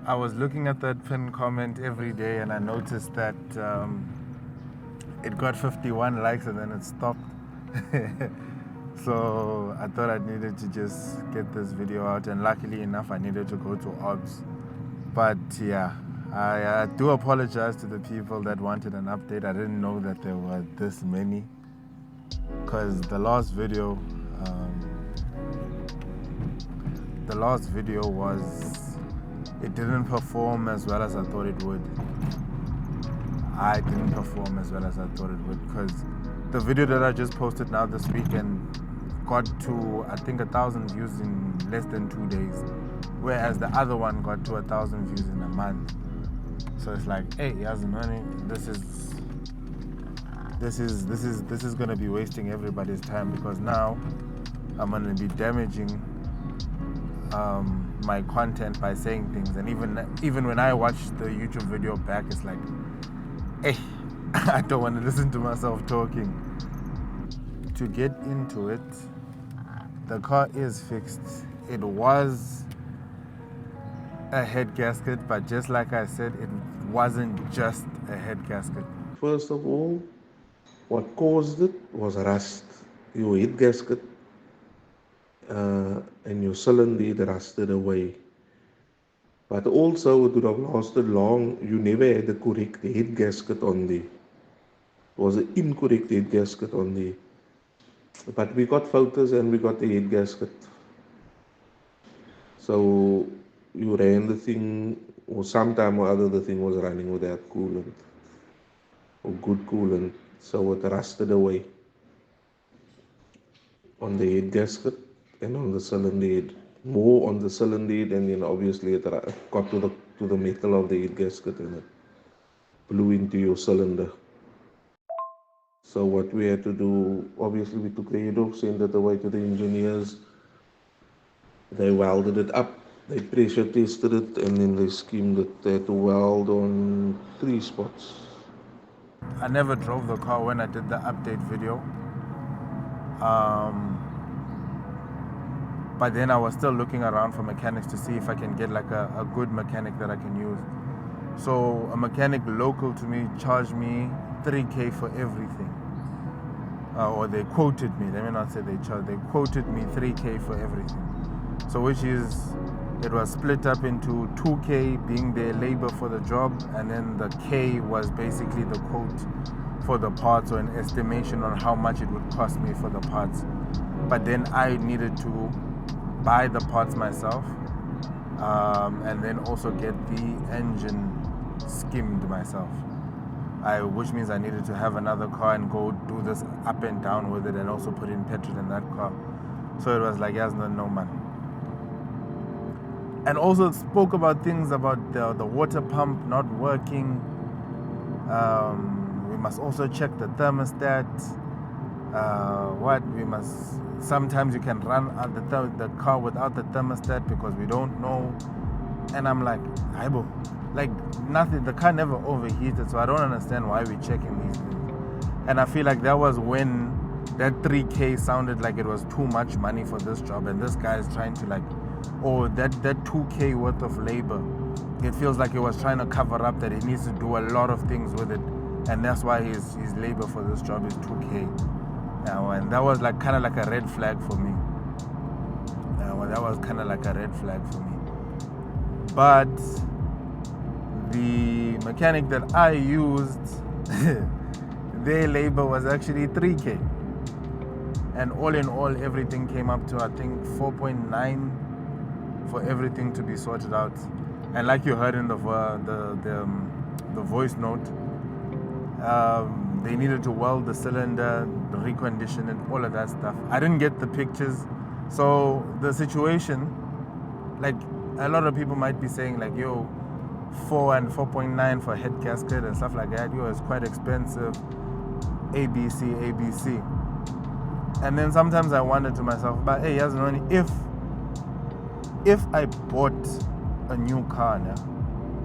I was looking at that pinned comment every day and I noticed that it got 51 likes and then it stopped. So I thought I needed to just get this video out, and luckily enough I needed to go to OBS. But yeah, I do apologize to the people that wanted an update. I didn't know that there were this many, because the last video was, it didn't perform as well as I thought it would. I didn't perform as well as I thought it would, because the video that I just posted now this weekend got to, I think, 1,000 views in less than 2 days, whereas the other one got to 1,000 views in a month. So it's like, hey, Yazimani, this is gonna be wasting everybody's time, because now I'm gonna be damaging my content by saying things, and even when I watch the YouTube video back, it's like, hey, I don't want to listen to myself talking. To get into it, the car is fixed. It was a head gasket, but just like I said, it wasn't just a head gasket. First of all, what caused it was rust. Your head gasket and your cylinder rusted away. But also, it would have lasted long. You never had the correct head gasket on there. It was an incorrect head gasket on there. But we got photos and we got the head gasket. So you ran the thing, or sometime or other the thing was running without coolant, or good coolant. So it rusted away on the head gasket and on the cylinder head. More on the cylinder head, and then obviously it got to the metal of the head gasket and it blew into your cylinder. So what we had to do, obviously we took the head off, sent it away to the engineers. They welded it up, they pressure tested it, and then they schemed it. They had to weld on 3 spots. I never drove the car when I did the update video. But then I was still looking around for mechanics to see if I can get like a good mechanic that I can use. So a mechanic local to me charged me 3K for everything. Or they quoted me, let me not say they charged, they quoted me 3K for everything. So which is, it was split up into 2K being their labor for the job, and then the K was basically the quote for the parts, or an estimation on how much it would cost me for the parts. But then I needed to buy the parts myself, and then also get the engine skimmed myself. Which means I needed to have another car and go do this up and down with it, and also put in petrol in that car. So it was like, yes, no man. And also spoke about things about the water pump not working. We must also check the thermostat. Sometimes you can run the car without the thermostat because we don't know. And I'm like, Aibo, like nothing, the car never overheated, so I don't understand why we're checking these things. And I feel like that was when that 3K sounded like it was too much money for this job, and this guy is trying to like, or that 2K worth of labor, it feels like he was trying to cover up that he needs to do a lot of things with it, and that's why his labor for this job is 2K. And that was like kind of like a red flag for me. But the mechanic that I used, their labor was actually 3K. And all in all, everything came up to, I think, 4.9 for everything to be sorted out. And like you heard in the voice note, they needed to weld the cylinder, recondition it, all of that stuff. I didn't get the pictures. So the situation, like a lot of people might be saying like, yo, 4 and 4.9 for head gasket and stuff like that, yo, it's quite expensive, ABC. And then sometimes I wonder to myself, but hey, Yazanoni, if I bought a new car now,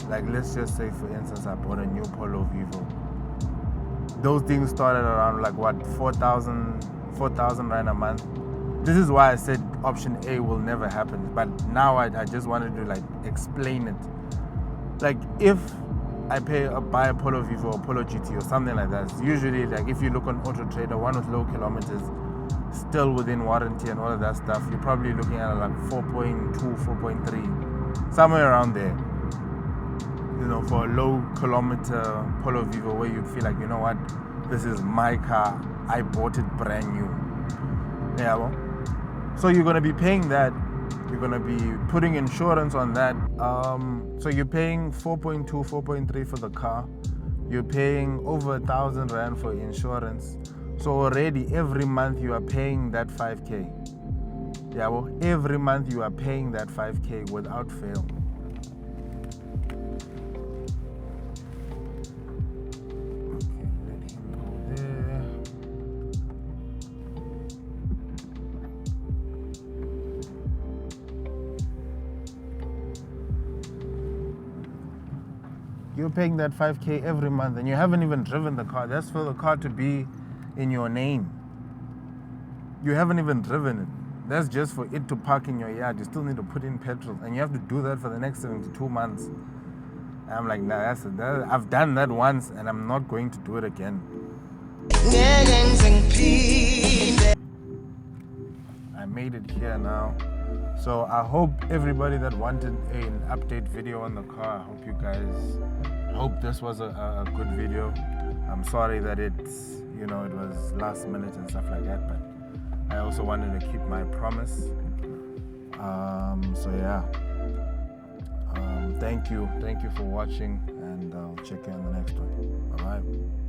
like let's just say for instance I bought a new Polo Vivo, those things started around like what, 4,000 Rand a month. This is why I said option A will never happen, but now I just wanted to like explain it. like if I buy a Polo Vivo or Polo GT or something like that, it's usually like if you look on Auto Trader, one with low kilometers, still within warranty and all of that stuff, you're probably looking at like 4.2, 4.3, somewhere around there. You know, for a low kilometer Polo Vivo where you'd feel like, you know what, this is my car, I bought it brand new. Yeah, well, so you're gonna be paying that. You're gonna be putting insurance on that. So you're paying 4.2, 4.3 for the car. You're paying over 1,000 Rand for insurance. So already every month you are paying that 5K. Yeah, well, every month you are paying that 5K without fail. You're paying that 5K every month and you haven't even driven the car. That's for the car to be in your name. You haven't even driven it. That's just for it to park in your yard. You still need to put in petrol and you have to do that for the next 72 months. And I'm like, nah, I've done that once and I'm not going to do it again. I made it here now. So I hope everybody that wanted an update video on the car, I hope this was a good video. I'm sorry that it was last minute and stuff like that, but I also wanted to keep my promise. So yeah, thank you for watching, and I'll check you on the next one. Bye bye.